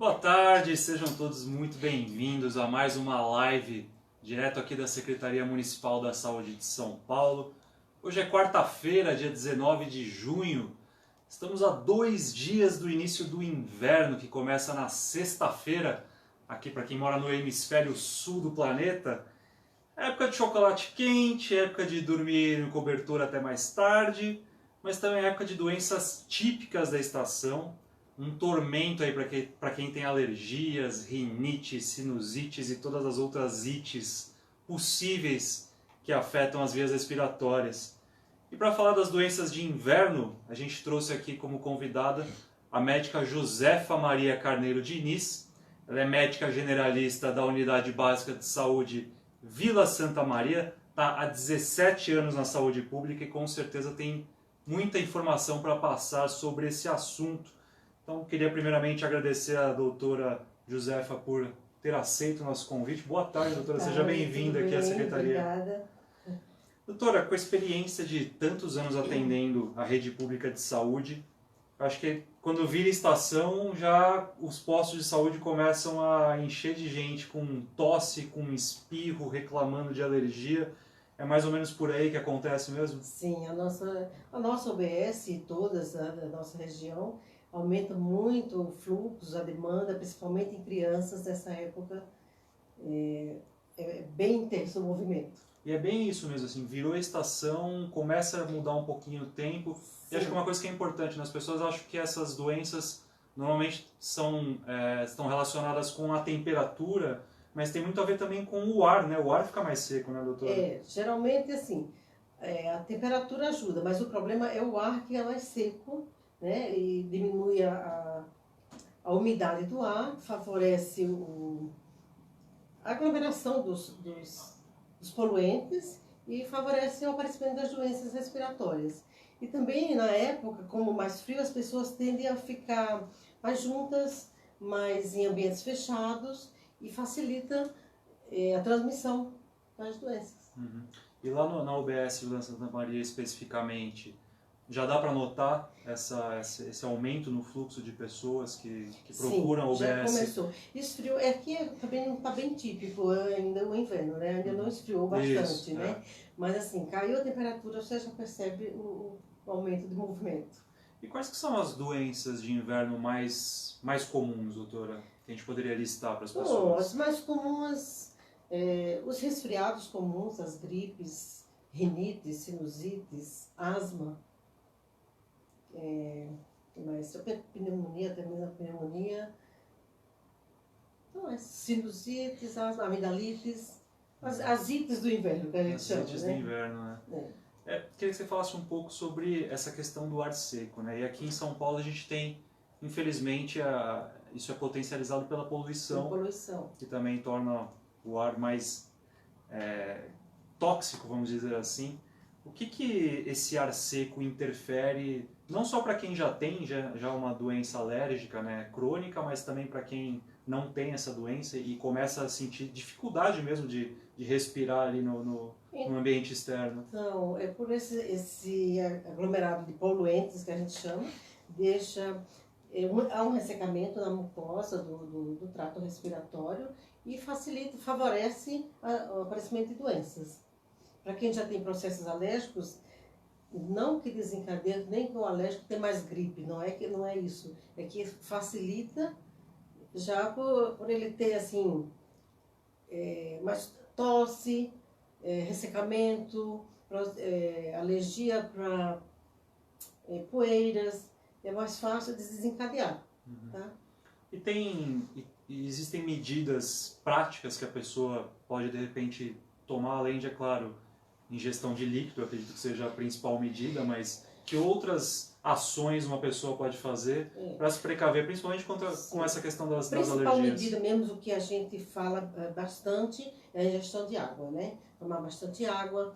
Boa tarde, sejam todos muito bem-vindos a mais uma live direto aqui da Secretaria Municipal da Saúde de São Paulo. Hoje é quarta-feira, dia 19 de junho. Estamos a 2 dias do início do inverno, que começa na sexta-feira, aqui para quem mora no hemisfério sul do planeta. Época de chocolate quente, época de dormir em cobertor até mais tarde, mas também época de doenças típicas da estação. Um tormento aí para quem tem alergias, rinite, sinusites e todas as outras ites possíveis que afetam as vias respiratórias. E para falar das doenças de inverno, a gente trouxe aqui como convidada a médica Josefa Maria Carneiro Diniz. Ela é médica generalista da Unidade Básica de Saúde Vila Santa Maria, está há 17 anos na saúde pública e com certeza tem muita informação para passar sobre esse assunto. Então, queria primeiramente agradecer a doutora Josefa por ter aceito o nosso convite. Boa tarde, doutora. Seja bem-vinda aqui à Secretaria. Obrigada. Doutora, com a experiência de tantos anos atendendo a rede pública de saúde, acho que quando vira estação, já os postos de saúde começam a encher de gente com tosse, com espirro, reclamando de alergia. É mais ou menos por aí que acontece mesmo? Sim, a nossa OBS e todas da nossa região aumenta muito o fluxo, a demanda, principalmente em crianças nessa época. É bem intenso o movimento. E é bem isso mesmo, assim, virou estação, começa a mudar um pouquinho o tempo. Sim. E acho que uma coisa que é importante, né? As pessoas acham que essas doenças normalmente estão relacionadas com a temperatura, mas tem muito a ver também com o ar, né? O ar fica mais seco, né, doutora? Geralmente assim, a temperatura ajuda, mas o problema é o ar que é mais seco, né? E diminui a umidade do ar, favorece a aglomeração dos poluentes e favorece o aparecimento das doenças respiratórias. E também, na época, como mais frio, as pessoas tendem a ficar mais juntas, mais em ambientes fechados e facilita a transmissão das doenças. Uhum. E lá na UBS Vila Santa Maria especificamente, já dá para notar esse aumento no fluxo de pessoas que procuram a UBS? Sim, já começou. Esfriou, aqui também não está bem típico ainda o inverno, né? Ainda não esfriou bastante, isso, né? Mas assim, caiu a temperatura, você já percebe o aumento do movimento. E quais que são as doenças de inverno mais comuns, doutora, que a gente poderia listar para as pessoas? Bom, as mais comuns, os resfriados comuns, as gripes, rinites, sinusites, asma, mas pneumonia, também a pneumonia, então, sinusites, amidalites, as ites do inverno, que a gente chama, as ites do inverno, né? Queria que você falasse um pouco sobre essa questão do ar seco, né? E aqui em São Paulo a gente tem, infelizmente, isso é potencializado pela poluição, que também torna o ar mais tóxico, vamos dizer assim. O que esse ar seco interfere, não só para quem já tem uma doença alérgica, né, crônica, mas também para quem não tem essa doença e começa a sentir dificuldade mesmo de respirar ali no ambiente externo? Então, é por esse aglomerado de poluentes que a gente chama, há um ressecamento na mucosa do trato respiratório e favorece o aparecimento de doenças. Para quem já tem processos alérgicos, não que desencadeia, nem que o alérgico tem mais gripe, não é isso. É que facilita, já por ele ter assim, mais tosse, ressecamento, alergia para poeiras, é mais fácil de desencadear. Uhum. Tá? E existem medidas práticas que a pessoa pode, de repente, tomar, além de, é claro, ingestão de líquido, eu acredito que seja a principal medida, mas que outras ações uma pessoa pode fazer para se precaver, principalmente com essa questão das alergias? A principal medida mesmo, o que a gente fala bastante, é a ingestão de água, né? Tomar bastante água,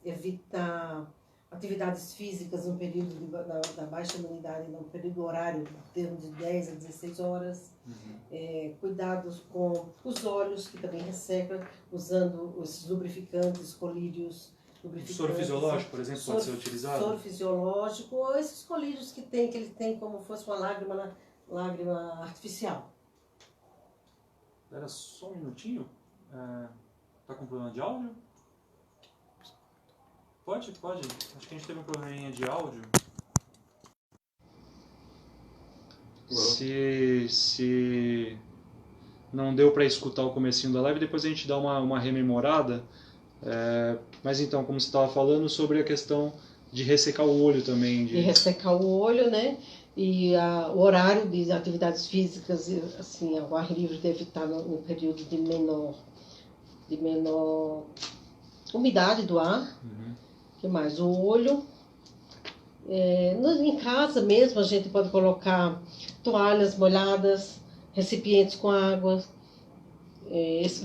evitar atividades físicas no período da baixa imunidade, no período horário, em termos de 10 a 16 horas. Uhum. Cuidados com os olhos, que também ressecam, usando esses lubrificantes, colírios. O soro fisiológico, por exemplo, pode ser utilizado? Soro fisiológico, ou esses colírios que ele tem como fosse uma lágrima lágrima artificial. Era só um minutinho. Tá com problema de áudio? Pode. Acho que a gente teve um probleminha de áudio. Se não deu para escutar o comecinho da live, depois a gente dá uma rememorada. Mas então, como você estava falando sobre a questão de ressecar o olho também. De ressecar o olho, né? E o horário de atividades físicas, assim, ao ar livre deve estar no período de menor umidade do ar. Uhum. O que mais? O olho. Em casa mesmo a gente pode colocar toalhas molhadas, recipientes com água,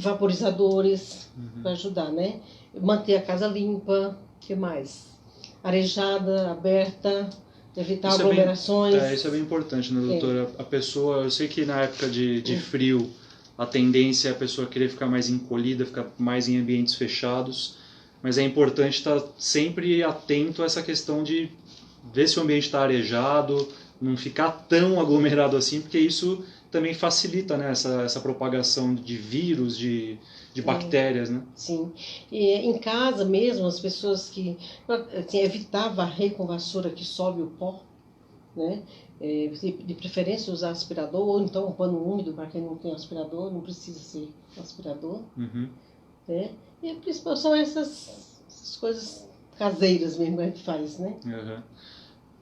vaporizadores, para ajudar, né? Manter a casa limpa. O que mais? Arejada, aberta, evitar aglomerações. Isso é bem importante, né, doutora? A pessoa, eu sei que na época de frio, a tendência é a pessoa querer ficar mais encolhida, ficar mais em ambientes fechados, mas é importante estar sempre atento a essa questão de ver se o ambiente está arejado, não ficar tão aglomerado assim, porque isso também facilita, né, essa propagação de vírus, de bactérias, né? Sim. E em casa mesmo, as pessoas que assim, evitar varrer com vassoura que sobe o pó, né? De preferência usar aspirador, ou então um pano úmido, para quem não tem aspirador, não precisa ser aspirador. Uhum. Né? E principalmente são essas coisas caseiras mesmo que a gente faz, né? Uhum.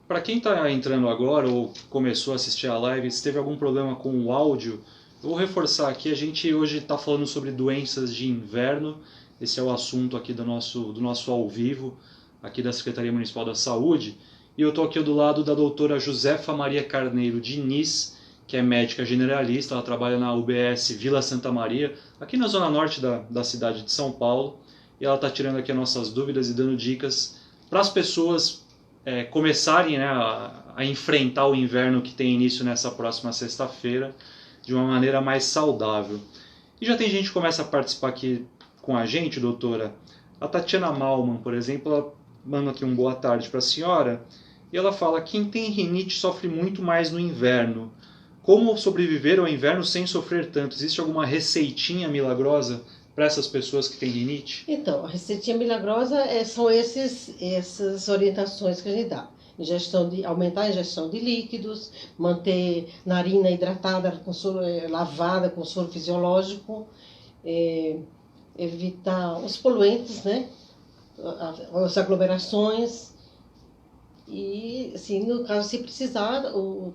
Para quem está entrando agora ou começou a assistir a live, se teve algum problema com o áudio, eu vou reforçar aqui, a gente hoje está falando sobre doenças de inverno, esse é o assunto aqui do nosso ao vivo, aqui da Secretaria Municipal da Saúde, e eu estou aqui do lado da doutora Josefa Maria Carneiro Diniz, que é médica generalista, ela trabalha na UBS Vila Santa Maria, aqui na zona norte da cidade de São Paulo, e ela está tirando aqui as nossas dúvidas e dando dicas para as pessoas começarem, né, a enfrentar o inverno que tem início nessa próxima sexta-feira de uma maneira mais saudável. E já tem gente que começa a participar aqui com a gente, doutora. A Tatiana Malman, por exemplo, ela manda aqui um boa tarde para a senhora e ela fala que quem tem rinite sofre muito mais no inverno. Como sobreviver ao inverno sem sofrer tanto? Existe alguma receitinha milagrosa para essas pessoas que têm rinite? Então, a receitinha milagrosa são essas orientações que a gente dá. Aumentar a ingestão de líquidos, manter narina hidratada, lavada com soro fisiológico, evitar os poluentes, né? As aglomerações. E, assim, no caso, se precisar,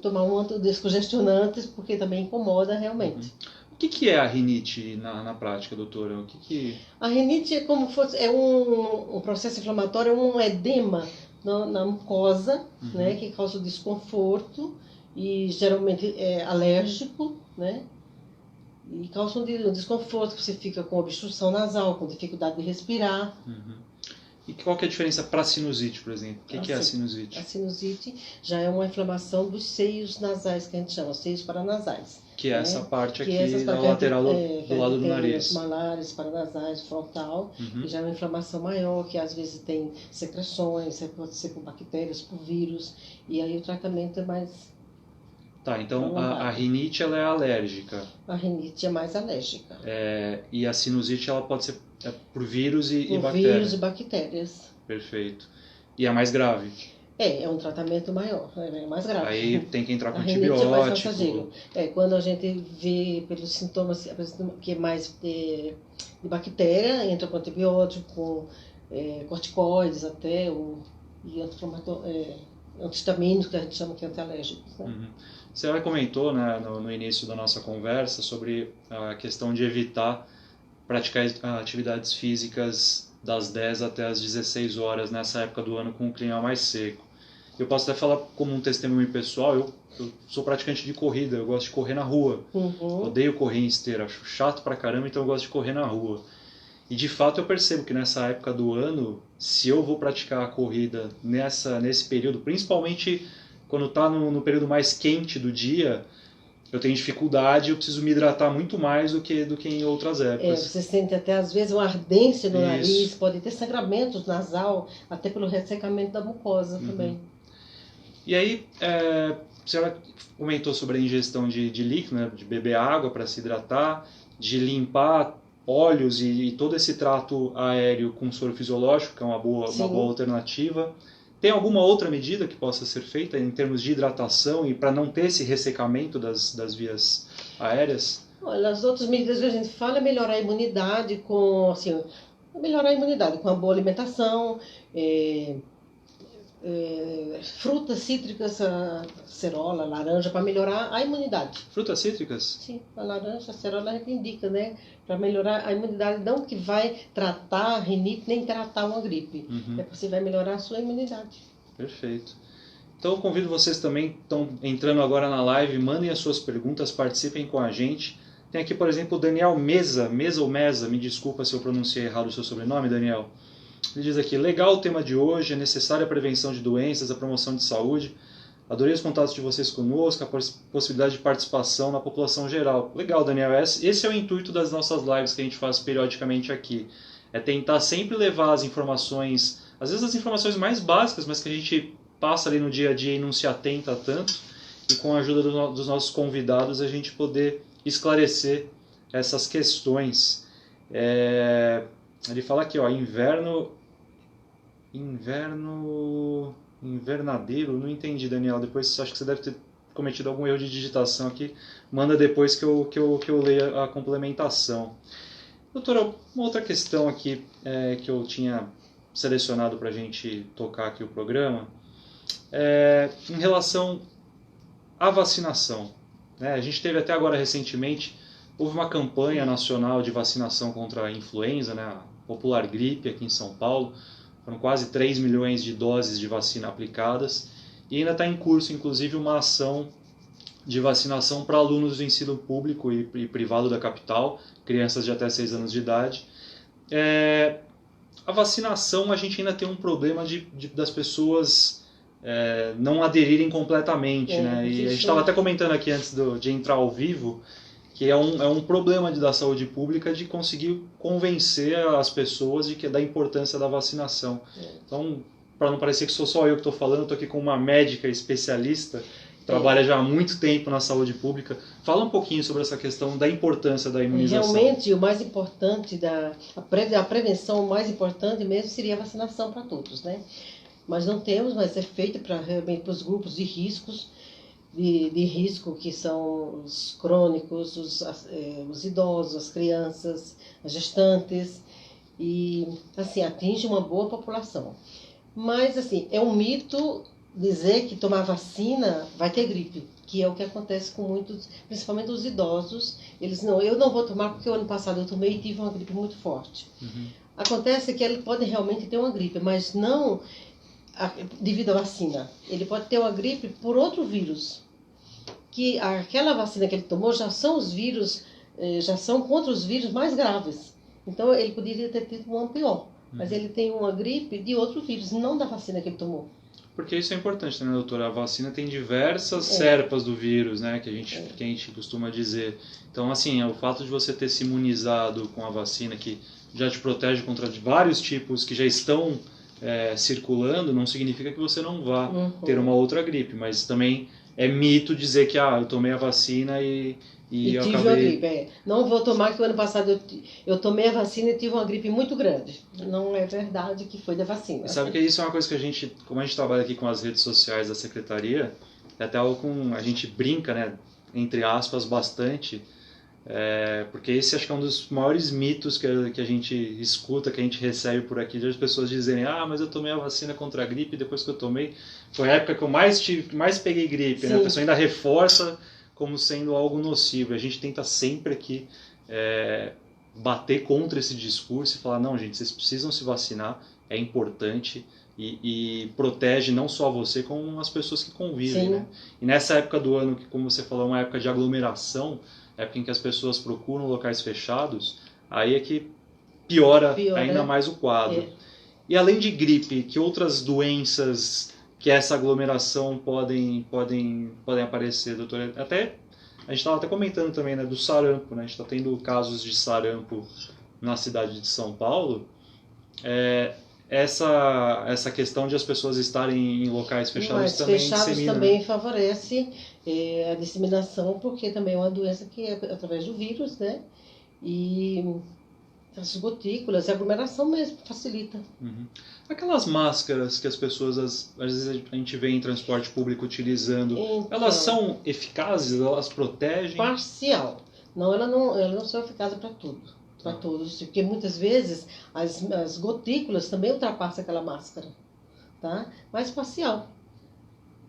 tomar um descongestionante, porque também incomoda realmente. Uhum. O que é a rinite na prática, doutora? A rinite é como fosse um processo inflamatório, um edema na mucosa, né, que causa desconforto e geralmente é alérgico, né, e causa um desconforto, você fica com obstrução nasal, com dificuldade de respirar. E qual que é a diferença para a sinusite, por exemplo? O que é a sinusite? A sinusite já é uma inflamação dos seios nasais, que a gente chama, seios paranasais. Que é essa parte aqui da lateral do lado do nariz. Os malares, paranasais, frontal, e já é uma inflamação maior, que às vezes tem secreções, pode ser por bactérias, por vírus, e aí o tratamento é mais... Tá, então a rinite ela é alérgica. A rinite é mais alérgica. E a sinusite ela pode ser por vírus e por bactérias. Vírus e bactérias. Perfeito. E é mais grave? É um tratamento maior, é mais grave. Aí tem que entrar com antibiótico. É mais quando a gente vê pelos sintomas que é mais de bactéria, entra com antibiótico, corticoides até, e antihistamínicos, que a gente chama que é antialérgicos. Né? Você já comentou, né, no início da nossa conversa sobre a questão de evitar praticar atividades físicas das 10 até as 16 horas nessa época do ano com o clima mais seco. Eu posso até falar como um testemunho pessoal, eu sou praticante de corrida, eu gosto de correr na rua. Odeio correr em esteira, acho chato pra caramba, então eu gosto de correr na rua. E de fato eu percebo que nessa época do ano, se eu vou praticar a corrida nesse período, principalmente quando está no período mais quente do dia, eu tenho dificuldade, eu preciso me hidratar muito mais do que em outras épocas. Você sente até às vezes uma ardência no nariz, pode ter sangramentos nasal, até pelo ressecamento da mucosa também. E aí, a senhora comentou sobre a ingestão de líquido, né, de beber água para se hidratar, de limpar óleos e todo esse trato aéreo com soro fisiológico, que é uma boa alternativa. Tem alguma outra medida que possa ser feita em termos de hidratação e para não ter esse ressecamento das vias aéreas? Olha, as outras medidas que a gente fala é melhorar a imunidade com a boa alimentação, frutas cítricas, acerola, laranja, para melhorar a imunidade. Frutas cítricas? Sim, a laranja, a acerola a gente indica, né? Para melhorar a imunidade, não que vai tratar a rinite nem tratar uma gripe. Você vai melhorar a sua imunidade. Perfeito. Então eu convido vocês também que estão entrando agora na live, mandem as suas perguntas, participem com a gente. Tem aqui, por exemplo, o Daniel Mesa ou Mesa, me desculpa se eu pronunciei errado o seu sobrenome, Daniel. Ele diz aqui, legal o tema de hoje, é necessária a prevenção de doenças, a promoção de saúde. Adorei os contatos de vocês conosco, a possibilidade de participação na população geral. Legal, Daniel, esse é o intuito das nossas lives que a gente faz periodicamente aqui. É tentar sempre levar as informações, às vezes as informações mais básicas, mas que a gente passa ali no dia a dia e não se atenta tanto, e com a ajuda dos nossos convidados a gente poder esclarecer essas questões. Ele fala aqui, ó, invernadeiro, não entendi, Daniel, depois acho que você deve ter cometido algum erro de digitação aqui, manda depois que eu leia a complementação. Doutora, uma outra questão aqui que eu tinha selecionado para a gente tocar aqui o programa, em relação à vacinação. A gente teve até agora recentemente, houve uma campanha nacional de vacinação contra a influenza, né, a popular gripe aqui em São Paulo, foram quase 3 milhões de doses de vacina aplicadas, e ainda está em curso, inclusive, uma ação de vacinação para alunos do ensino público e privado da capital, crianças de até 6 anos de idade. A vacinação, a gente ainda tem um problema das pessoas não aderirem completamente, né? E a gente estava até comentando aqui antes de entrar ao vivo, que é um problema da saúde pública de conseguir convencer as pessoas da importância da vacinação. Então, para não parecer que sou só eu que estou falando, estou aqui com uma médica especialista, trabalha já há muito tempo na saúde pública. Fala um pouquinho sobre essa questão da importância da imunização. Realmente, o mais importante, a prevenção, o mais importante mesmo seria a vacinação para todos, né? Mas não temos, mas é feita realmente para os grupos de riscos, de risco, que são os crônicos, os idosos, as crianças, as gestantes, e assim, atinge uma boa população. Mas assim, é um mito dizer que tomar vacina vai ter gripe, que é o que acontece com muitos, principalmente os idosos. Eles eu não vou tomar porque o ano passado eu tomei e tive uma gripe muito forte. Acontece que eles podem realmente ter uma gripe, mas não devido à vacina. Ele pode ter uma gripe por outro vírus, que aquela vacina que ele tomou já são os vírus, já são contra os vírus mais graves. Então ele poderia ter tido uma pior, mas ele tem uma gripe de outro vírus, não da vacina que ele tomou. Porque isso é importante, né, doutora? A vacina tem diversas cepas do vírus, né, que a gente costuma dizer. Então, assim, o fato de você ter se imunizado com a vacina, que já te protege contra vários tipos que já estão circulando, não significa que você não vá ter uma outra gripe, mas também é mito dizer que eu tomei a vacina e eu tive uma gripe. Não vou tomar, que o ano passado eu tomei a vacina e tive uma gripe muito grande. Não é verdade que foi da vacina. E sabe que isso é uma coisa que como a gente trabalha aqui com as redes sociais da Secretaria, é até algo a gente brinca, né, entre aspas, bastante, porque esse acho que é um dos maiores mitos que a gente escuta, que a gente recebe por aqui, de as pessoas dizerem, mas eu tomei a vacina contra a gripe, depois que eu tomei, foi a época que eu mais peguei gripe, né? A pessoa ainda reforça como sendo algo nocivo. A gente tenta sempre aqui bater contra esse discurso e falar, não, gente, vocês precisam se vacinar, é importante e protege não só você, como as pessoas que convivem, né? E nessa época do ano, que como você falou, é uma época de aglomeração, época em que as pessoas procuram locais fechados, aí é que piora ainda mais o quadro. E além de gripe, que outras doenças que essa aglomeração podem aparecer, doutora? Até a gente estava até comentando também, né, do sarampo, né? A gente está tendo casos de sarampo na cidade de São Paulo. essa questão de as pessoas estarem em locais fechados Mas também fechados dissemina, também né? favorece a disseminação, porque também é uma doença que é através do vírus, né? E as gotículas, a aglomeração mesmo facilita. Uhum. Aquelas máscaras que as pessoas, às vezes a gente vê em transporte público utilizando, elas Então, são eficazes? Elas protegem? parcial. Não, ela não são eficazes para tudo, para Tá. todos, porque muitas vezes as gotículas também ultrapassam aquela máscara, tá? Mas parcial,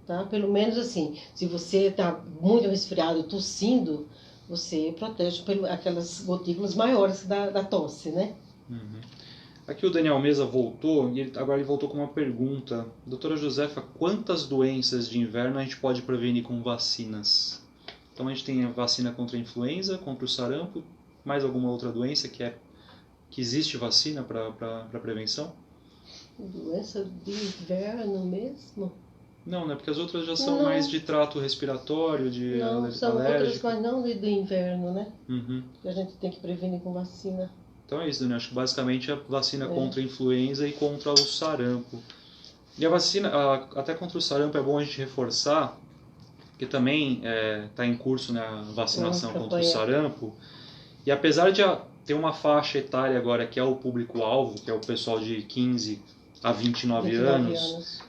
tá? Pelo menos assim, se você está muito resfriado, tossindo, você protege aquelas gotículas maiores da tosse, né? Uhum. Aqui o Daniel Mesa voltou, e agora ele voltou com uma pergunta. Doutora Josefa, quantas doenças de inverno a gente pode prevenir com vacinas? Então a gente tem a vacina contra a influenza, contra o sarampo, mais alguma outra doença que existe vacina para prevenção? Doença de inverno mesmo? Não, né? Porque as outras já são mais Não, de trato respiratório, de não, são outras, alérgico. mas não do inverno, né? Uhum. Que a gente tem que prevenir com vacina. Então é isso, Daniel. Acho que basicamente é a vacina É. contra a influenza e contra o sarampo. E a vacina, até contra o sarampo é bom a gente reforçar, que também está em curso, né, a vacinação contra o Campanha sarampo. E apesar de ter uma faixa etária agora que é o público-alvo, que é o pessoal de 15 a 29 29 anos, anos.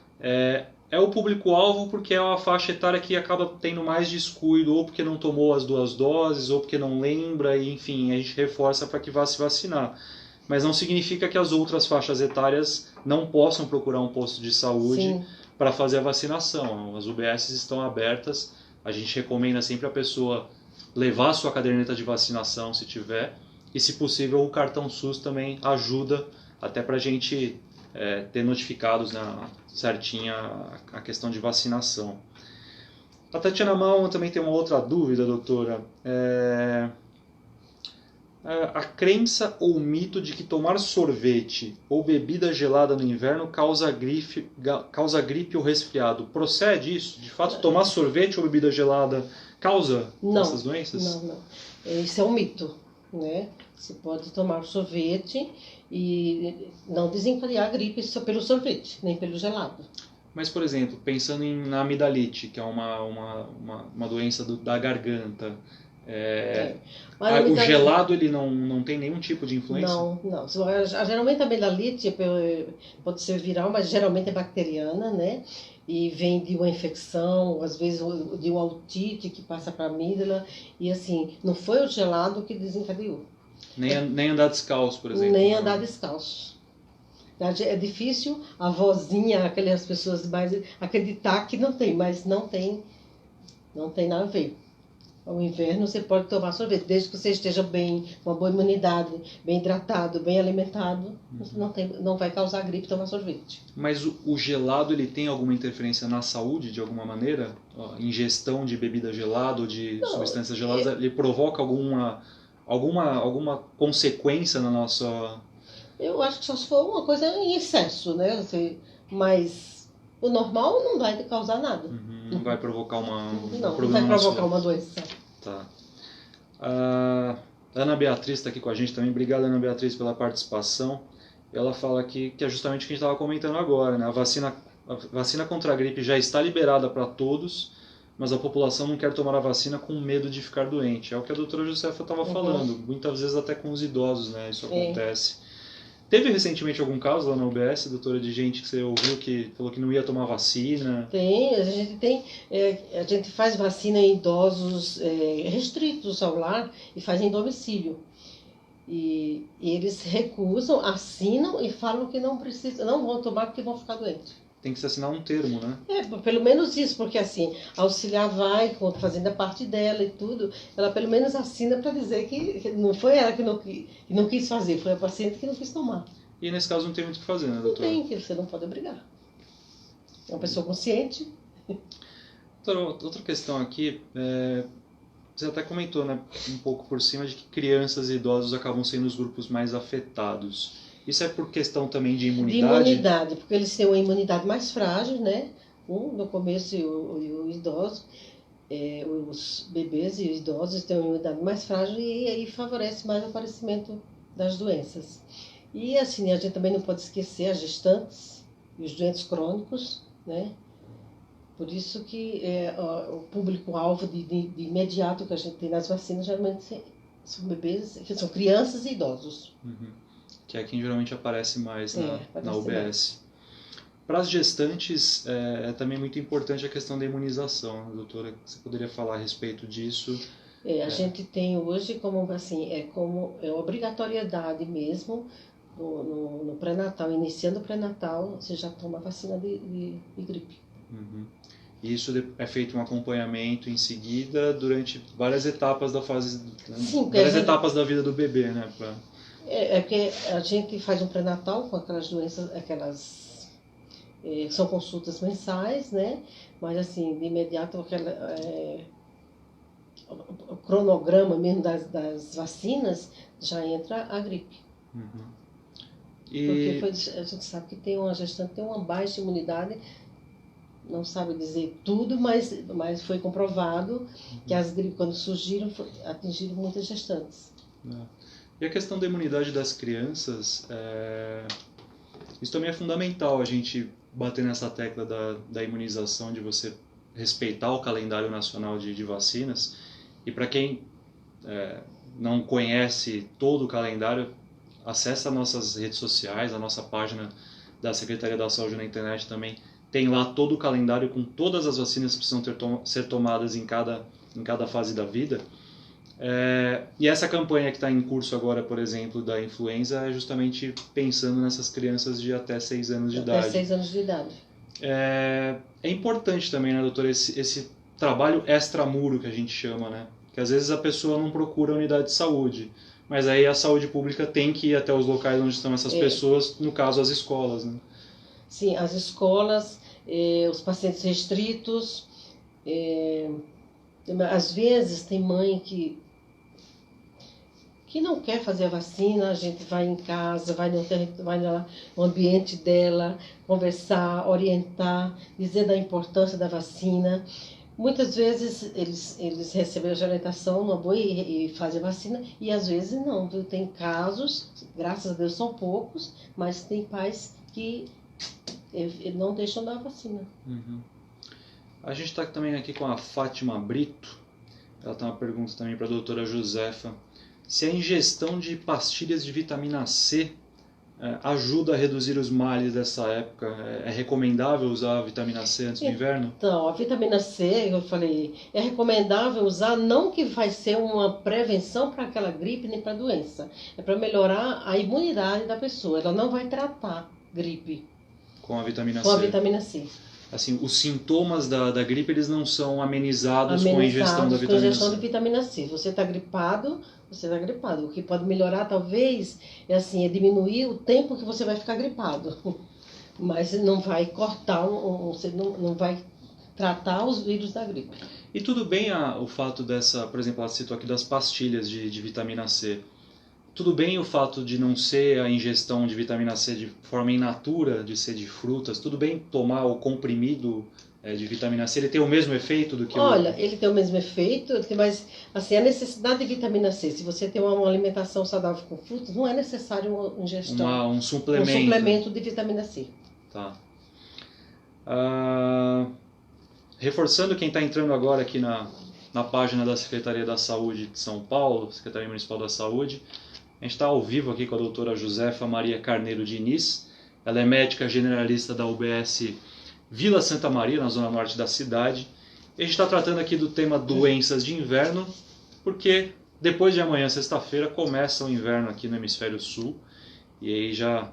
é o público-alvo porque é uma faixa etária que acaba tendo mais descuido, ou porque não tomou as 2 doses, ou porque não lembra, e enfim, a gente reforça para que vá se vacinar. Mas não significa que as outras faixas etárias não possam procurar um posto de saúde para fazer a vacinação. As UBS estão abertas, a gente recomenda sempre a pessoa levar a sua caderneta de vacinação se tiver, e se possível o cartão SUS também ajuda até para a gente ter notificados, né, certinha a questão de vacinação. A Tatiana Malman também tem uma outra dúvida, doutora. A crença ou mito de que tomar sorvete ou bebida gelada no inverno causa gripe ou resfriado. Procede isso? De fato, tomar sorvete ou bebida gelada causa essas doenças? Não. Isso é um mito, né? Você pode tomar sorvete e não desencadear a gripe só pelo sorvete, nem pelo gelado. Mas, por exemplo, pensando na amidalite, que é uma doença da garganta, o gelado ele não tem nenhum tipo de influência? Não. Geralmente a amidalite pode ser viral, mas geralmente é bacteriana, né? E vem de uma infecção, às vezes de uma otite que passa para a amígdala. E assim, não foi o gelado que desencadeou. Nem andar descalço, por exemplo? Nem andar descalço. É difícil a vozinha, aquelas pessoas mais acreditar que não tem, mas não tem nada a ver. Ao inverno você pode tomar sorvete, desde que você esteja bem, com uma boa imunidade, bem hidratado, bem alimentado, não vai causar gripe tomar sorvete. Mas o gelado ele tem alguma interferência na saúde de alguma maneira? Ingestão de bebida gelada ou de substâncias geladas, ele provoca alguma consequência na nossa... Eu acho que só se for uma coisa em excesso, né? Mas o normal não vai causar nada. Não vai provocar não vai provocar uma doença. Tá. A Ana Beatriz está aqui com a gente também. Obrigado, Ana Beatriz, pela participação. Ela fala aqui que é justamente o que a gente estava comentando agora, né? A vacina contra a gripe já está liberada para todos, mas a população não quer tomar a vacina com medo de ficar doente. É o que a doutora Josefa estava falando. Muitas vezes até com os idosos, né? Isso acontece. Teve recentemente algum caso lá na UBS, doutora, de gente que você ouviu que falou que não ia tomar vacina? Tem, a gente faz vacina em idosos restritos ao lar e faz em domicílio. E eles recusam, assinam e falam que não precisam, não vão tomar porque vão ficar doentes. Tem que se assinar um termo, né? Pelo menos isso, porque assim, a auxiliar vai fazendo a parte dela e tudo, ela pelo menos assina para dizer que não foi ela que não quis fazer, foi a paciente que não quis tomar. E nesse caso não tem muito o que fazer, né, doutora? Não tem, que você não pode obrigar. É uma pessoa consciente. Doutora, outra questão aqui, você até comentou, né, um pouco por cima, de que crianças e idosos acabam sendo os grupos mais afetados. Isso é por questão também de imunidade? De imunidade, porque eles têm uma imunidade mais frágil, né? No começo, o idoso, os bebês e os idosos têm uma imunidade mais frágil e aí favorece mais o aparecimento das doenças. E assim, a gente também não pode esquecer as gestantes e os doentes crônicos, né? Por isso que o público-alvo de imediato que a gente tem nas vacinas geralmente são bebês, que são crianças e idosos. Uhum. Que é quem geralmente aparece mais na UBS. Mais. Para as gestantes, é também muito importante a questão da imunização. Doutora, você poderia falar a respeito disso? A gente tem hoje como assim, como obrigatoriedade mesmo, no pré-natal, iniciando o pré-natal, você já toma vacina de gripe. Uhum. E isso é feito um acompanhamento em seguida durante várias etapas da fase, Sim, várias etapas da vida do bebê, né? Porque a gente faz um pré-natal com aquelas doenças, são consultas mensais, né? Mas assim, de imediato o cronograma mesmo das vacinas já entra a gripe. Uhum. Porque a gente sabe que uma gestante tem uma baixa imunidade, não sabe dizer tudo, mas foi comprovado que as gripes, quando surgiram, atingiram muitas gestantes. E a questão da imunidade das crianças, isso também é fundamental, a gente bater nessa tecla da imunização, de você respeitar o calendário nacional de vacinas. E para quem não conhece todo o calendário, acessa nossas redes sociais, a nossa página da Secretaria da Saúde na internet também. Tem lá todo o calendário com todas as vacinas que precisam ser tomadas em cada fase da vida. E essa campanha que está em curso agora, por exemplo, da influenza, é justamente pensando nessas crianças de até 6 anos de idade. Até 6 anos de idade. É importante também, né, doutora, esse trabalho extramuro que a gente chama, né? Que às vezes a pessoa não procura a unidade de saúde, mas aí a saúde pública tem que ir até os locais onde estão essas pessoas, no caso as escolas, né? Sim, as escolas, os pacientes restritos, às vezes tem mãe que não quer fazer a vacina, a gente vai em casa, vai no ambiente dela, conversar, orientar, dizer da importância da vacina. Muitas vezes eles recebem a orientação numa boa e fazem a vacina, e às vezes não. Tem casos, graças a Deus são poucos, mas tem pais que não deixam dar a vacina. Uhum. A gente está também aqui com a Fátima Brito. Ela tem uma pergunta também para a doutora Josefa. Se a ingestão de pastilhas de vitamina C ajuda a reduzir os males dessa época, é recomendável usar a vitamina C antes do inverno? Então, a vitamina C, eu falei, é recomendável usar, não que vai ser uma prevenção para aquela gripe nem para a doença. É para melhorar a imunidade da pessoa. Ela não vai tratar gripe com a vitamina C. Com a vitamina C. Assim, os sintomas da gripe, eles não são amenizados com a ingestão da vitamina C. Com a ingestão de vitamina C. Você está gripado, você está gripado. O que pode melhorar, talvez, é diminuir o tempo que você vai ficar gripado. Mas não vai cortar, você não vai tratar os vírus da gripe. E tudo bem o fato dessa, por exemplo, ela citou aqui das pastilhas de vitamina C. Tudo bem o fato de não ser a ingestão de vitamina C de forma in natura, de ser de frutas. Tudo bem tomar o comprimido de vitamina C, ele tem o mesmo efeito do que ele tem o mesmo efeito, mas assim, a necessidade de vitamina C, se você tem uma alimentação saudável com frutas, não é necessário uma ingestão. Um suplemento. Um suplemento de vitamina C. Tá. Reforçando quem está entrando agora aqui na página da Secretaria da Saúde de São Paulo, Secretaria Municipal da Saúde, a gente está ao vivo aqui com a doutora Josefa Maria Carneiro Diniz. Ela é médica generalista da UBS Vila Santa Maria, na zona norte da cidade. E a gente está tratando aqui do tema doenças de inverno, porque depois de amanhã, sexta-feira, começa o inverno aqui no Hemisfério Sul. E aí já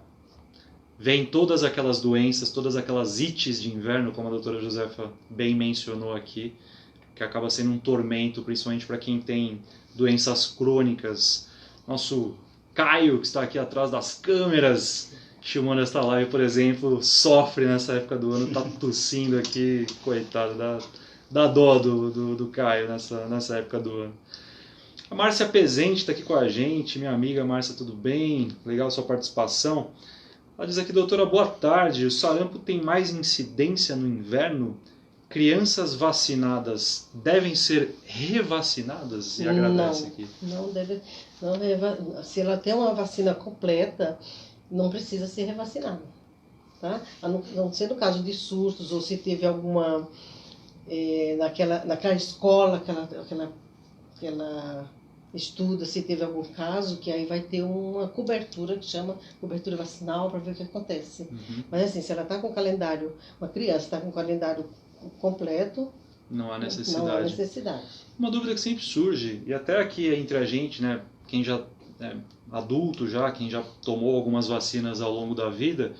vem todas aquelas doenças, todas aquelas ites de inverno, como a doutora Josefa bem mencionou aqui, que acaba sendo um tormento, principalmente para quem tem doenças crônicas. Nosso Caio, que está aqui atrás das câmeras, filmando esta live, por exemplo, sofre nessa época do ano, está tossindo aqui, coitado, dá dó do Caio nessa época do ano. A Márcia Pezente está aqui com a gente, minha amiga Márcia, tudo bem? Legal a sua participação. Ela diz aqui, doutora, boa tarde, o sarampo tem mais incidência no inverno? Crianças vacinadas devem ser revacinadas? E agradece aqui. Não deve. Se ela tem uma vacina completa, não precisa ser revacinado. Tá? A não ser no caso de surtos, ou se teve alguma, naquela escola, aquela estuda, se teve algum caso, que aí vai ter uma cobertura, que chama cobertura vacinal, para ver o que acontece. Mas assim, se ela está com o calendário, uma criança está com o calendário completo, não há necessidade. Não há necessidade. Uma dúvida que sempre surge, e até aqui entre a gente, né, quem já é adulto já, quem já tomou algumas vacinas ao longo da vida,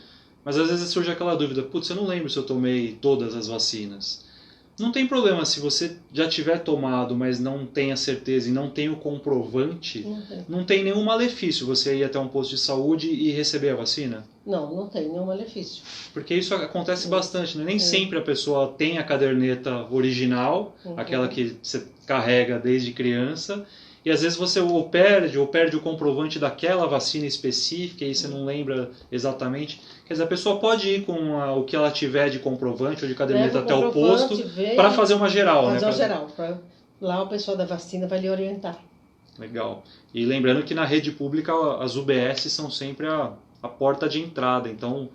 mas às vezes surge aquela dúvida, putz, eu não lembro se eu tomei todas as vacinas. Não tem problema se você já tiver tomado, mas não tem a certeza e não tem o comprovante, não tem nenhum malefício você ir até um posto de saúde e receber a vacina? Não tem nenhum malefício. Porque isso acontece bastante, né? Nem sempre a pessoa tem a caderneta original, aquela que você carrega desde criança, e às vezes você ou perde o comprovante daquela vacina específica e você não lembra exatamente. Quer dizer, a pessoa pode ir com o que ela tiver de comprovante ou de caderneta até o posto para fazer uma geral, né? Fazer uma geral. Lá o pessoal da vacina vai lhe orientar. Legal. E lembrando que na rede pública as UBS são sempre a porta de entrada, então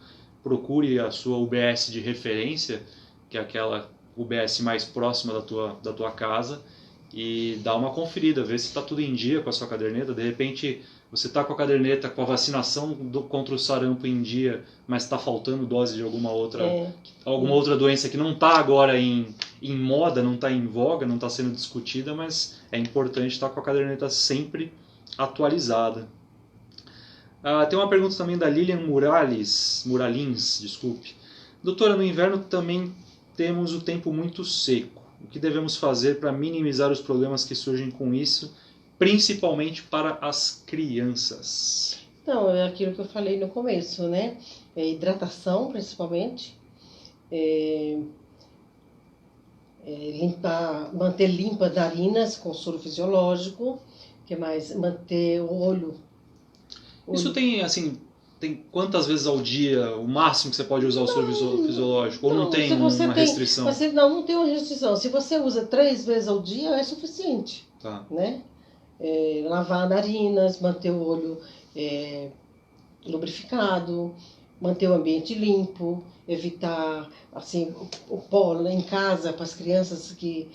procure a sua UBS de referência, que é aquela UBS mais próxima da tua casa, e dá uma conferida, ver se está tudo em dia com a sua caderneta. De repente você está com a caderneta com a vacinação contra o sarampo em dia, mas está faltando dose de alguma outra doença que não está agora em moda, não está em voga, não está sendo discutida, mas é importante estar com a caderneta sempre atualizada. Tem uma pergunta também da Lilian Muralins, desculpe. Doutora, no inverno também temos o tempo muito seco. O que devemos fazer para minimizar os problemas que surgem com isso, principalmente para as crianças? Então, é aquilo que eu falei no começo, né? Hidratação, principalmente. Manter limpas as narinas com soro fisiológico. Que mais? Manter o olho. Isso tem, assim, tem quantas vezes ao dia, o máximo que você pode usar o soro fisiológico? Ou não tem uma restrição? Não tem uma restrição. Se você usa 3 vezes ao dia, é suficiente. Tá. Né? Lavar narinas, manter o olho lubrificado, manter o ambiente limpo, evitar assim, o pólen em casa para as crianças que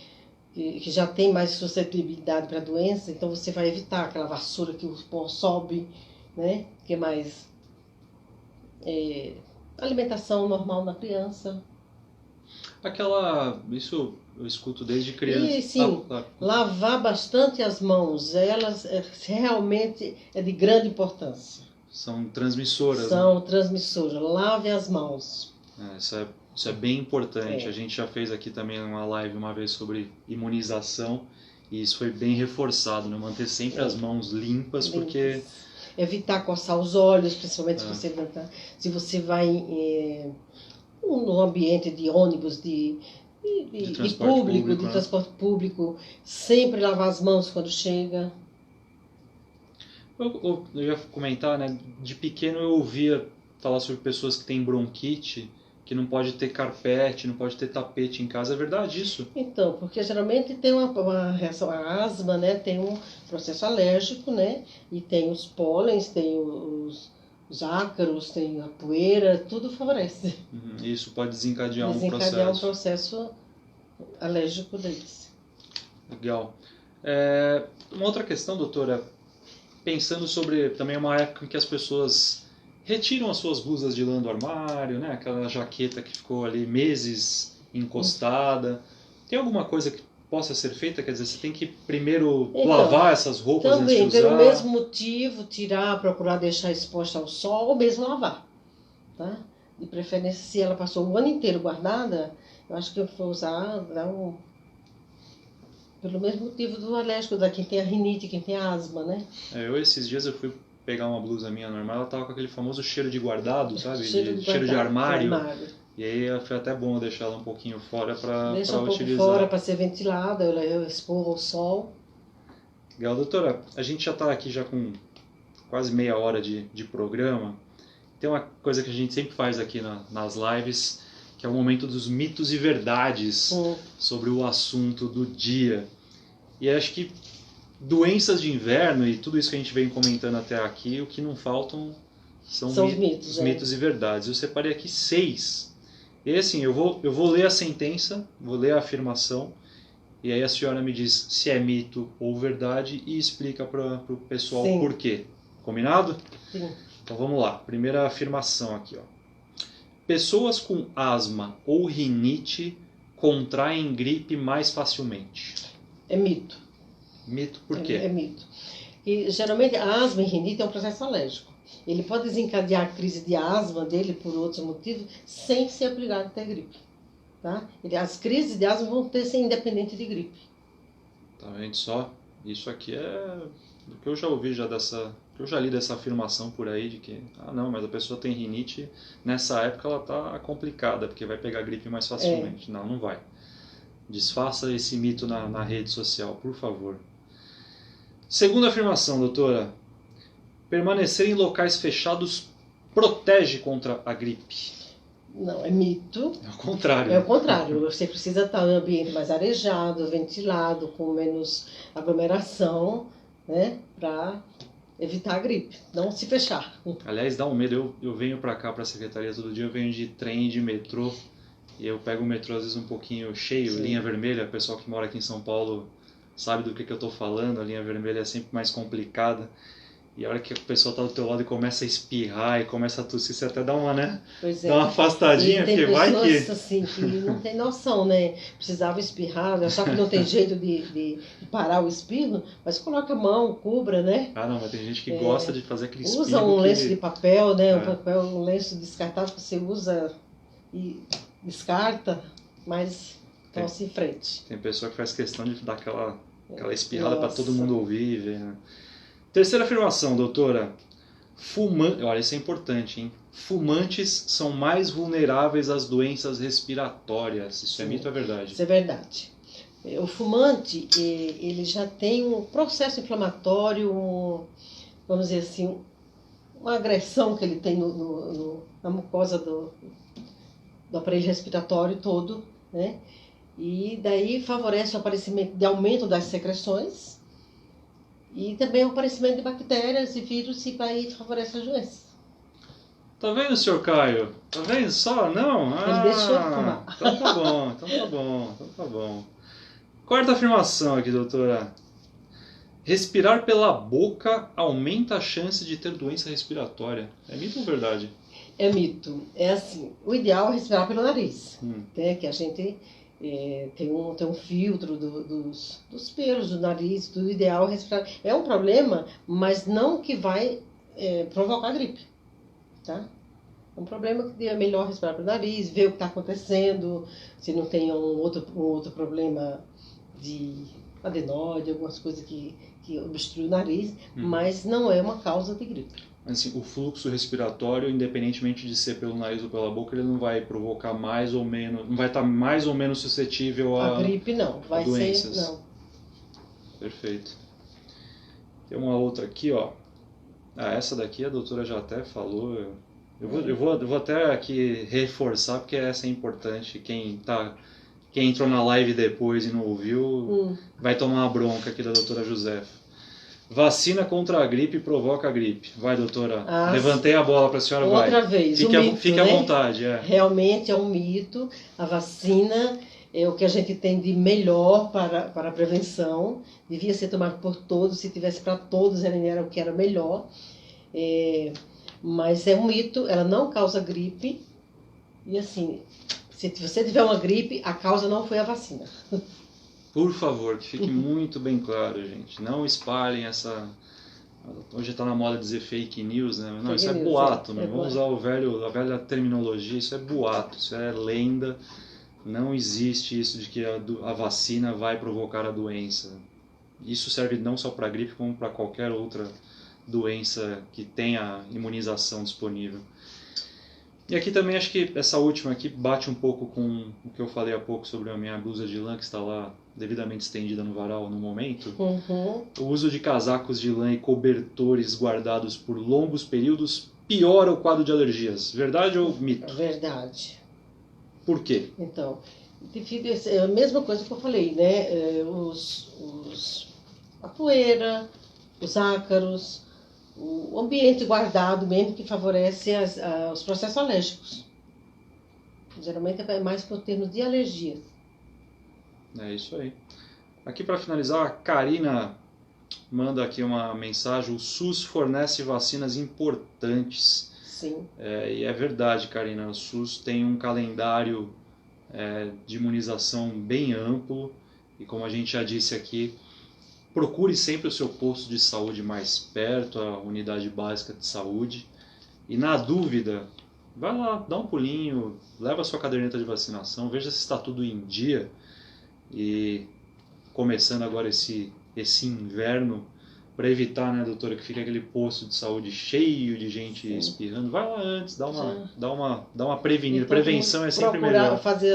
já tem mais suscetibilidade para a doença, então você vai evitar aquela vassoura que o pó sobe, né? Que mais? Alimentação normal na criança. Isso eu escuto desde criança. E sim, lavar bastante as mãos, elas realmente é de grande importância. São transmissoras. São transmissoras, lave as mãos. Isso é bem importante. A gente já fez aqui também uma live uma vez sobre imunização e isso foi bem reforçado, né? Manter sempre as mãos limpas, porque... Evitar coçar os olhos, principalmente se você vai no ambiente de ônibus, de transporte público, sempre lavar as mãos quando chega. Eu ia comentar, né? De pequeno eu ouvia falar sobre pessoas que têm bronquite, que não pode ter carpete, não pode ter tapete em casa. É verdade isso? Então, porque geralmente tem uma reação à asma, né? Tem um processo alérgico, né? E tem os pólens, tem os ácaros, tem a poeira, tudo favorece. Isso pode desencadear um processo alérgico deles. Legal. Uma outra questão, doutora, pensando sobre também uma época em que as pessoas retiram as suas blusas de lã do armário, né? Aquela jaqueta que ficou ali meses encostada. Tem alguma coisa que possa ser feita? Quer dizer, você tem que primeiro lavar essas roupas antes de usar? Também, pelo mesmo motivo, procurar deixar exposta ao sol ou mesmo lavar. Tá? De preferência, se ela passou o ano inteiro guardada, eu acho que eu vou usar pelo mesmo motivo do alérgico, da quem tem a rinite, quem tem a asma, né? Esses dias eu fui pegar uma blusa minha normal, ela tava com aquele famoso cheiro de guardado, sabe? Cheiro de armário. E aí foi até bom deixar ela um pouquinho fora para Deixa um utilizar. Pouco fora para ser ventilada, eu expor ao sol. Legal, doutora. A gente já está aqui já com quase meia hora de programa. Tem uma coisa que a gente sempre faz aqui nas lives, que é o momento dos mitos e verdades sobre o assunto do dia. E acho que doenças de inverno e tudo isso que a gente vem comentando até aqui, o que não faltam São os mitos. Os mitos e verdades. Eu separei aqui 6. E assim, eu vou ler a sentença, vou ler a afirmação, e aí a senhora me diz se é mito ou verdade e explica para o pessoal por quê. Combinado? Sim. Então vamos lá. Primeira afirmação aqui, ó. Pessoas com asma ou rinite contraem gripe mais facilmente. É mito. Mito por quê? É mito. E, geralmente, a asma e rinite é um processo alérgico. Ele pode desencadear a crise de asma dele por outros motivos sem ser obrigado a ter gripe. Tá? As crises de asma vão ter ser independente de gripe. Tá vendo só? Isso aqui é do que eu já ouvi eu já li dessa afirmação por aí de que, não, mas a pessoa tem rinite, nessa época ela tá complicada, porque vai pegar gripe mais facilmente. Não vai. Desfaça esse mito na rede social, por favor. Segunda afirmação, doutora. Permanecer em locais fechados protege contra a gripe. Não, é mito. É o contrário. É o contrário. Você precisa estar em um ambiente mais arejado, ventilado, com menos aglomeração, né? Para evitar a gripe. Não se fechar. Aliás, dá um medo. Eu venho para cá, para a secretaria todo dia, eu venho de trem e de metrô. E eu pego o metrô às vezes um pouquinho cheio, Sim. linha vermelha. O pessoal que mora aqui em São Paulo sabe do que eu estou falando. A linha vermelha é sempre mais complicada. E a hora que a pessoa está do teu lado e começa a espirrar e começa a tossir, você até dá uma, né? Pois é. Dá uma afastadinha, porque vai que... Tem pessoas assim que não tem noção, né? Precisava espirrar, só que não tem jeito de parar o espirro, mas coloca a mão, cubra, né? Ah, não, mas tem gente que gosta de fazer aquele espirro. Usa um lenço de papel, né? Um lenço descartável que você usa e descarta, mas tosse em frente. Tem pessoa que faz questão de dar aquela espirrada para todo mundo ouvir, ver, né? Terceira afirmação, doutora. Olha, isso é importante, hein? Fumantes são mais vulneráveis às doenças respiratórias. Isso é mito ou é verdade? Isso é verdade. O fumante, ele já tem um processo inflamatório, vamos dizer assim, uma agressão que ele tem na mucosa do aparelho respiratório todo, né? E daí favorece o aparecimento de aumento das secreções e também o aparecimento de bactérias e vírus e aí favorece as doenças. Tá vendo, senhor Caio? Tá vendo só? Não? Ele deixou de fumar. Então tá bom. Quarta afirmação aqui, doutora. Respirar pela boca aumenta a chance de ter doença respiratória. É mito ou verdade? É mito. É assim, o ideal é respirar pelo nariz, né? Que a gente tem um filtro dos pelos do nariz, do ideal é respirar. É um problema, mas não que vai provocar gripe, tá? É um problema que é melhor respirar pelo nariz, ver o que está acontecendo, se não tem um outro problema de adenose, algumas coisas que obstrui o nariz, mas não é uma causa de gripe. Assim, o fluxo respiratório, independentemente de ser pelo nariz ou pela boca, ele não vai provocar mais ou menos, não vai estar mais ou menos suscetível a gripe não, vai doenças. ser não. Perfeito. Tem uma outra aqui, ó. Essa daqui a doutora já até falou. Eu vou até aqui reforçar porque essa é importante. Quem entrou na live depois e não ouviu, vai tomar uma bronca aqui da doutora Josefa. Vacina contra a gripe provoca a gripe. Vai, doutora. Levantei a bola para a senhora. Outra vez. Fique à vontade. Realmente é um mito. A vacina é o que a gente tem de melhor para a prevenção. Devia ser tomado por todos. Se tivesse para todos, era o que era melhor. Mas é um mito. Ela não causa gripe. E assim, se você tiver uma gripe, a causa não foi a vacina. Por favor, que fique muito bem claro, gente. Não espalhem essa... Hoje está na moda dizer fake news, né? Não, isso é boato, né? Vamos usar a velha terminologia. Isso é boato, isso é lenda. Não existe isso de que a vacina vai provocar a doença. Isso serve não só para a gripe, como para qualquer outra doença que tenha imunização disponível. E aqui também acho que essa última aqui bate um pouco com o que eu falei há pouco sobre a minha blusa de lã que está lá devidamente estendida no varal no momento. O uso de casacos de lã e cobertores guardados por longos períodos piora o quadro de alergias. Verdade ou mito? Verdade. Por quê? Então, é a mesma coisa que eu falei, né? A poeira, os ácaros, o ambiente guardado mesmo que favorece os processos alérgicos. Geralmente é mais por termos de alergias. É isso aí. Aqui para finalizar, a Karina manda aqui uma mensagem: o SUS fornece vacinas importantes. Sim. E é verdade, Karina, o SUS tem um calendário de imunização bem amplo e, como a gente já disse aqui, procure sempre o seu posto de saúde mais perto, a unidade básica de saúde, e na dúvida, vai lá, dá um pulinho, leva a sua caderneta de vacinação, veja se está tudo em dia. E começando agora esse inverno, para evitar, né, doutora, que fique aquele posto de saúde cheio de gente espirrando, vai lá antes, dá uma prevenida. Então, prevenção é sempre procurar melhor. fazer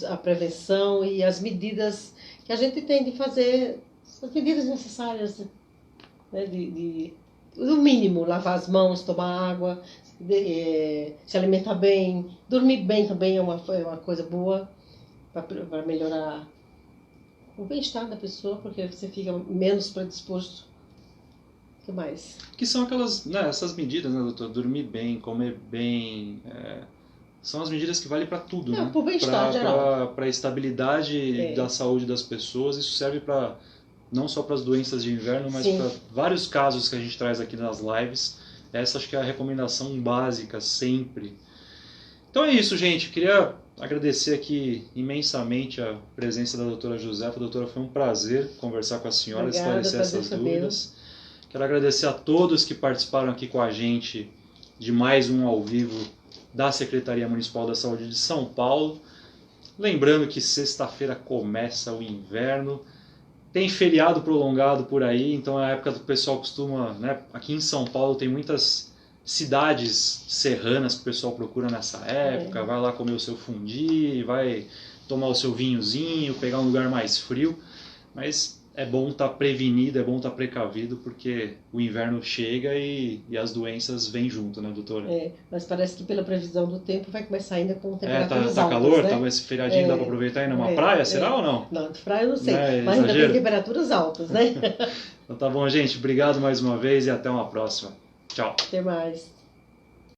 a prevenção e as medidas que a gente tem de fazer, as medidas necessárias, né, do mínimo, lavar as mãos, tomar água, se alimentar bem, dormir bem também é uma coisa boa para melhorar o bem-estar da pessoa, porque você fica menos predisposto. O que mais? Que são aquelas, né, essas medidas, né, doutor? Dormir bem, comer bem, são as medidas que valem para tudo, né? Para o bem-estar geral. Para a estabilidade da saúde das pessoas. Isso serve para não só para as doenças de inverno, mas para vários casos que a gente traz aqui nas lives. Essa acho que é a recomendação básica sempre. Então é isso, gente. Queria agradecer aqui imensamente a presença da doutora Josefa. Doutora, foi um prazer conversar com a senhora, esclarecer essas dúvidas. Quero agradecer a todos que participaram aqui com a gente de mais um ao vivo da Secretaria Municipal da Saúde de São Paulo. Lembrando que sexta-feira começa o inverno, tem feriado prolongado por aí, então é a época que o pessoal costuma, né? Aqui em São Paulo tem muitas cidades serranas que o pessoal procura nessa época, vai lá comer o seu fundi, vai tomar o seu vinhozinho, pegar um lugar mais frio, mas é bom estar prevenido, é bom estar precavido, porque o inverno chega e as doenças vêm junto, né, doutora? Mas parece que pela previsão do tempo vai começar ainda com temperaturas tá altas, calor, né? Esse feriadinho dá para aproveitar aí numa praia, será ou não? Não, de praia eu não sei, mas ainda tem temperaturas altas, né? Então tá bom, gente, obrigado mais uma vez e até uma próxima. Tchau. Até mais.